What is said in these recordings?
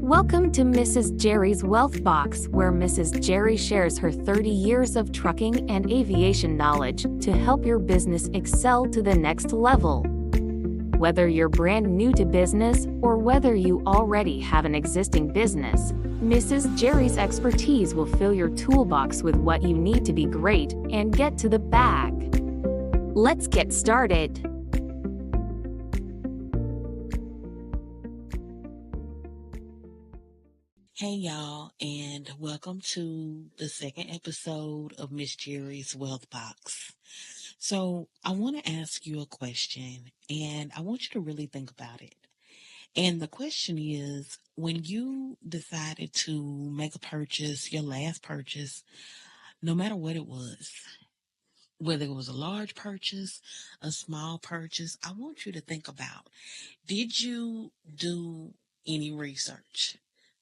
Welcome to Mrs. Jerri's Wealth Box, where Mrs. Jerri shares her 30 years of trucking and aviation knowledge to help your business excel to the next level. Whether you're brand new to business or whether you already have an existing business, Mrs. Jerri's expertise will fill your toolbox with what you need to be great and get to the bag. Let's get started. Hey y'all, and welcome to the second episode of Miss Jerri's Wealth Box. So I want to ask you a question, and I want you to really think about it. And the question is, when you decided to make a purchase, your last purchase, no matter what it was, whether it was a large purchase, a small purchase, I want you to think about, did you do any research?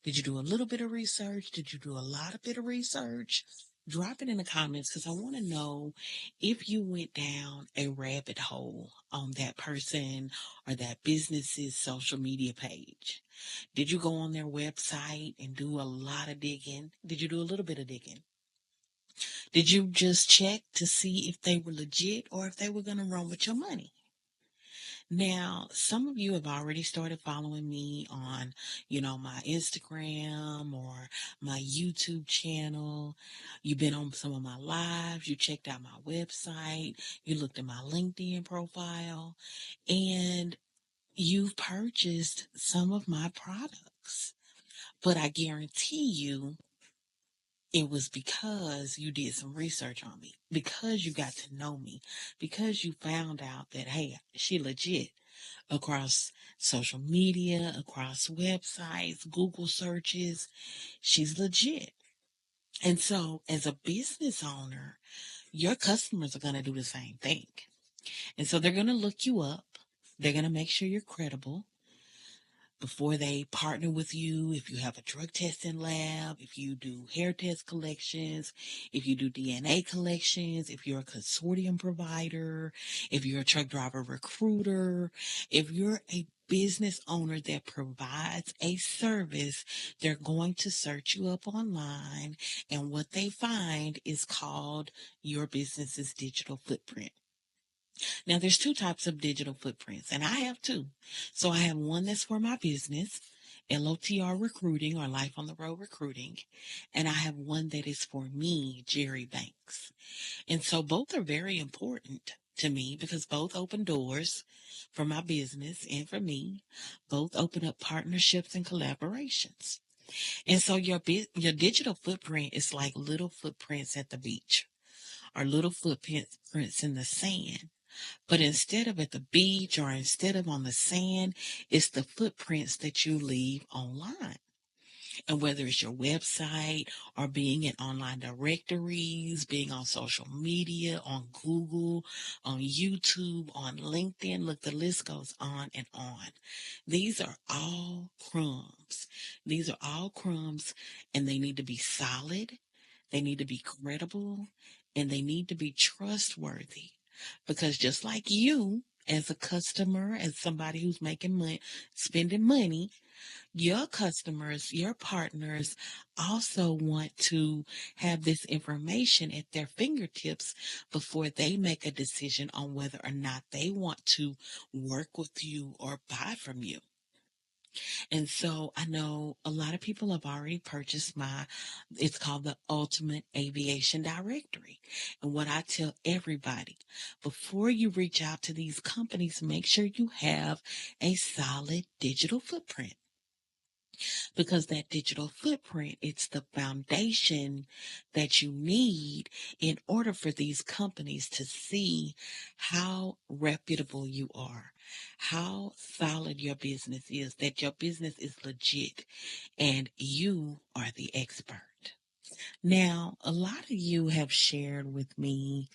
Did you do a little bit of research? Did you do a lot of bit of research? Drop it in the comments because I want to know if you went down a rabbit hole on that person or that business's social media page. Did you go on their website and do a lot of digging? Did you do a little bit of digging? Did you just check to see if they were legit or if they were going to run with your money? Now, some of you have already started following me on, my Instagram or my YouTube channel. You've been on some of my lives. You checked out my website. You looked at my LinkedIn profile and you've purchased some of my products. But I guarantee you it was because you did some research on me, because you got to know me, because you found out that, hey, she legit across social media, across websites, Google searches. She's legit. And so, as a business owner, your customers are going to do the same thing. And so, they're going to look you up. They're going to make sure you're credible before they partner with you. If you have a drug testing lab, if you do hair test collections, if you do DNA collections, if you're a consortium provider, if you're a truck driver recruiter, if you're a business owner that provides a service, they're going to search you up online, and what they find is called your business's digital footprint. Now, there's two types of digital footprints, and I have two. So I have one that's for my business, LOTR recruiting or life on the road recruiting, and I have one that is for me, Jerri Banks. And so both are very important to me because both open doors for my business and for me. Both open up partnerships and collaborations. And so your digital footprint is like little footprints at the beach or little footprints in the sand. But instead of at the beach or instead of on the sand, it's the footprints that you leave online. And whether it's your website or being in online directories, being on social media, on Google, on YouTube, on LinkedIn, look, the list goes on and on. These are all crumbs. These are all crumbs, and they need to be solid. They need to be credible, and they need to be trustworthy. Because just like you, as a customer, as somebody who's making money, spending money, your customers, your partners also want to have this information at their fingertips before they make a decision on whether or not they want to work with you or buy from you. And so I know a lot of people have already purchased it's called the Ultimate Aviation Directory. And what I tell everybody, before you reach out to these companies, make sure you have a solid digital footprint. Because that digital footprint, it's the foundation that you need in order for these companies to see how reputable you are, how solid your business is, that your business is legit and you are the expert. Now, a lot of you have shared with me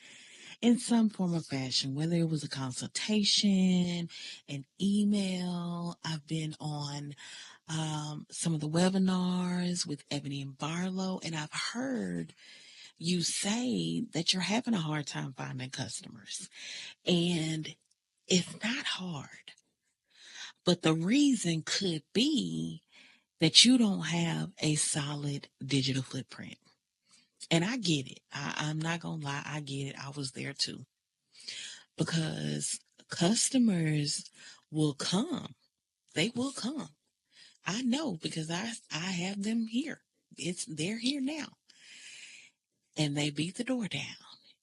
in some form or fashion, whether it was a consultation, an email. I've been on some of the webinars with Ebony and Barlow, and I've heard you say that you're having a hard time finding customers. And it's not hard, but the reason could be that you don't have a solid digital footprint. And I get it. I'm not going to lie. I get it. I was there too. Because customers will come. They will come. I know because I have them here. They're here now. And they beat the door down.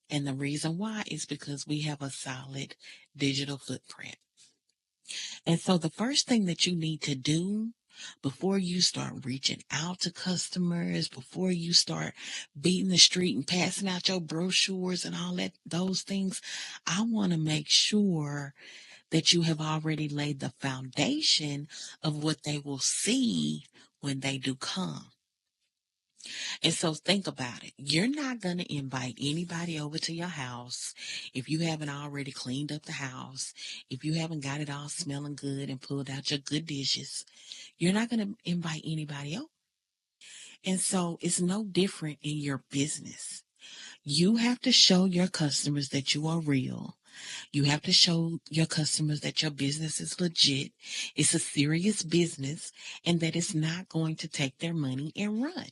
And the reason why is because we have a solid digital footprint. And so the first thing that you need to do before you start reaching out to customers, before you start beating the street and passing out your brochures and all that, those things, I want to make sure that you have already laid the foundation of what they will see when they do come. And so think about it. You're not going to invite anybody over to your house if you haven't already cleaned up the house, if you haven't got it all smelling good and pulled out your good dishes. You're not going to invite anybody over. And so it's no different in your business. You have to show your customers that you are real. You have to show your customers that your business is legit. It's a serious business and that it's not going to take their money and run.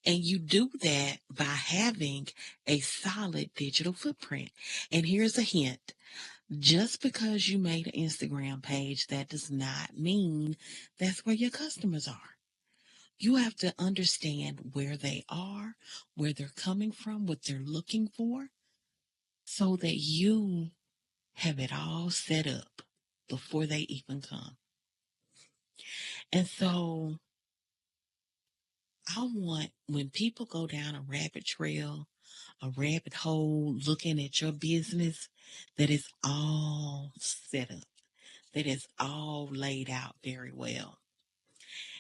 And you do that by having a solid digital footprint. And here's a hint. Just because you made an Instagram page, that does not mean that's where your customers are. You have to understand where they are, where they're coming from, what they're looking for, so that you have it all set up before they even come. And so I want when people go down a rabbit trail, a rabbit hole looking at your business, that it's all set up, that it's all laid out very well.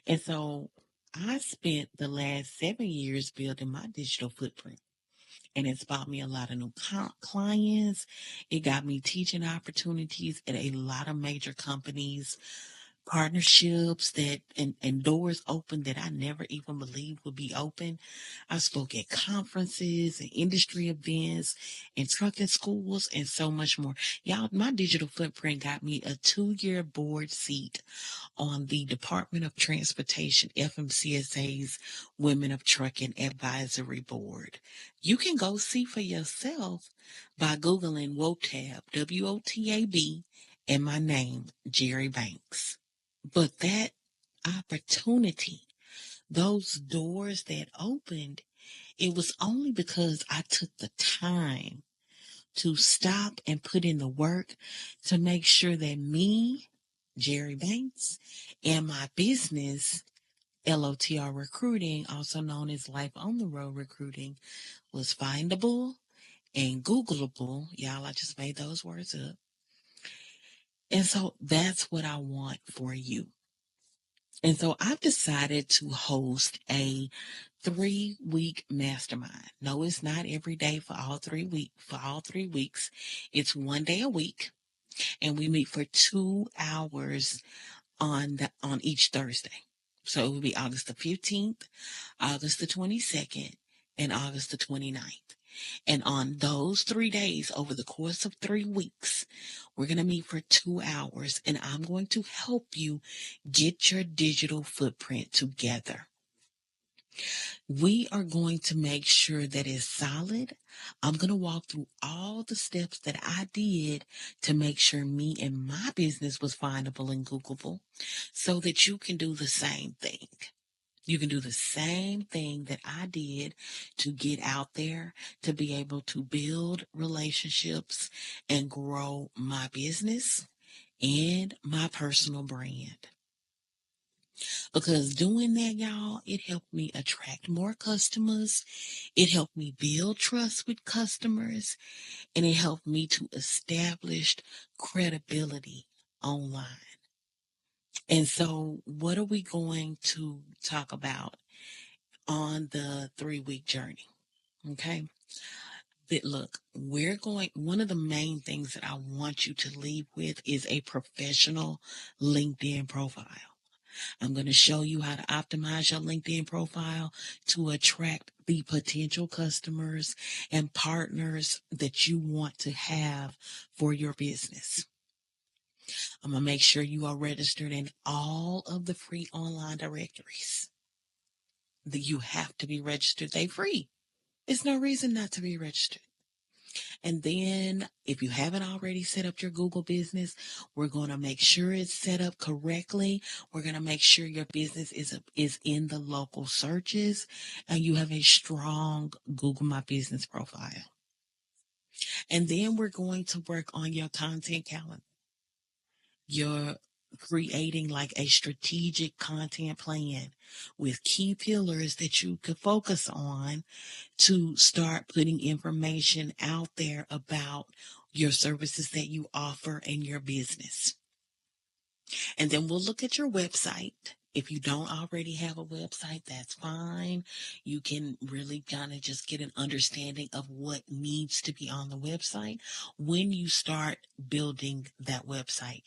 And so I spent the last 7 years building my digital footprint. And it's bought me a lot of new clients. It got me teaching opportunities at a lot of major companies, partnerships and doors open that I never even believed would be open. I spoke at conferences and industry events and trucking schools and so much more. Y'all, my digital footprint got me a 2-year board seat on the Department of Transportation, FMCSA's Women of Trucking Advisory Board. You can go see for yourself by Googling WOTAB, WOTAB, and my name, Jerri Banks. But that opportunity, those doors that opened, it was only because I took the time to stop and put in the work to make sure that me, Jerri Banks, and my business, LOTR Recruiting, also known as Life on the Road Recruiting, was findable and Googleable. Y'all, I just made those words up. And so that's what I want for you. And so I've decided to host a 3-week mastermind. No, it's not every day for all 3 weeks. It's one day a week. And we meet for 2 hours on each Thursday. So it will be August the 15th, August the 22nd, and August the 29th. And on those 3 days, over the course of 3 weeks, we're going to meet for 2 hours, and I'm going to help you get your digital footprint together. We are going to make sure that it's solid. I'm going to walk through all the steps that I did to make sure me and my business was findable and Googleable so that you can do the same thing. You can do the same thing that I did to get out there, to be able to build relationships and grow my business and my personal brand. Because doing that, y'all, it helped me attract more customers. It helped me build trust with customers. And it helped me to establish credibility online. And so what are we going to talk about on the 3-week journey? Okay. But look, one of the main things that I want you to leave with is a professional LinkedIn profile. I'm going to show you how to optimize your LinkedIn profile to attract the potential customers and partners that you want to have for your business. I'm going to make sure you are registered in all of the free online directories. That you have to be registered. They free. There's no reason not to be registered. And then if you haven't already set up your Google business, we're going to make sure it's set up correctly. We're going to make sure your business is in the local searches and you have a strong Google My Business profile. And then we're going to work on your content calendar. You're creating like a strategic content plan with key pillars that you could focus on to start putting information out there about your services that you offer in your business. And then we'll look at your website. If you don't already have a website, that's fine. You can really kind of just get an understanding of what needs to be on the website when you start building that website.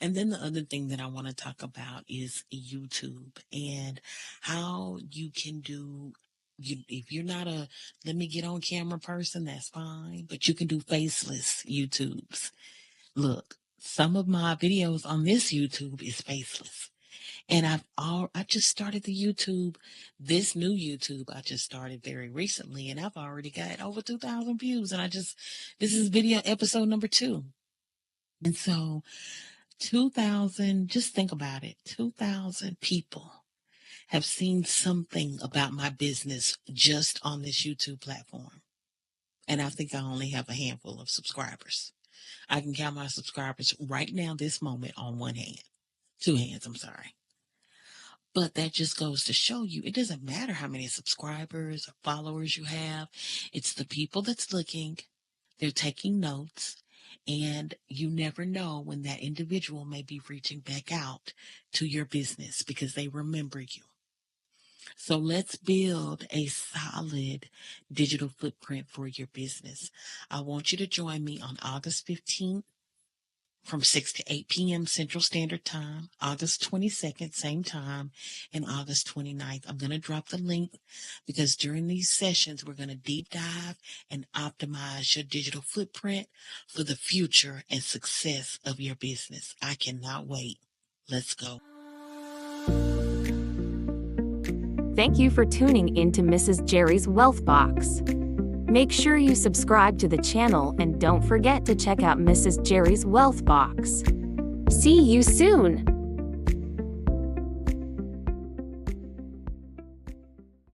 And then the other thing that I want to talk about is YouTube and how you can do. If you're not a let me get on camera person, that's fine, but you can do faceless YouTubes. Look, some of my videos on this YouTube is faceless. And I just started the YouTube, this new YouTube I just started very recently, and I've already got over 2,000 views. And this is video episode number 2. And so 2,000, just think about it. 2,000 people have seen something about my business just on this YouTube platform. And I think I only have a handful of subscribers. I can count my subscribers right now, this moment, on one hand. 2 hands, I'm sorry. But that just goes to show you, it doesn't matter how many subscribers or followers you have. It's the people that's looking, they're taking notes, and you never know when that individual may be reaching back out to your business because they remember you. So let's build a solid digital footprint for your business. I want you to join me on August 15th from 6 to 8 p.m. Central Standard Time, August 22nd, same time, and August 29th. I'm going to drop the link because during these sessions, we're going to deep dive and optimize your digital footprint for the future and success of your business. I cannot wait. Let's go. Thank you for tuning in to Mrs. Jerri's Wealth Box. Make sure you subscribe to the channel and don't forget to check out Mrs. Jerri's Wealth Box. See you soon!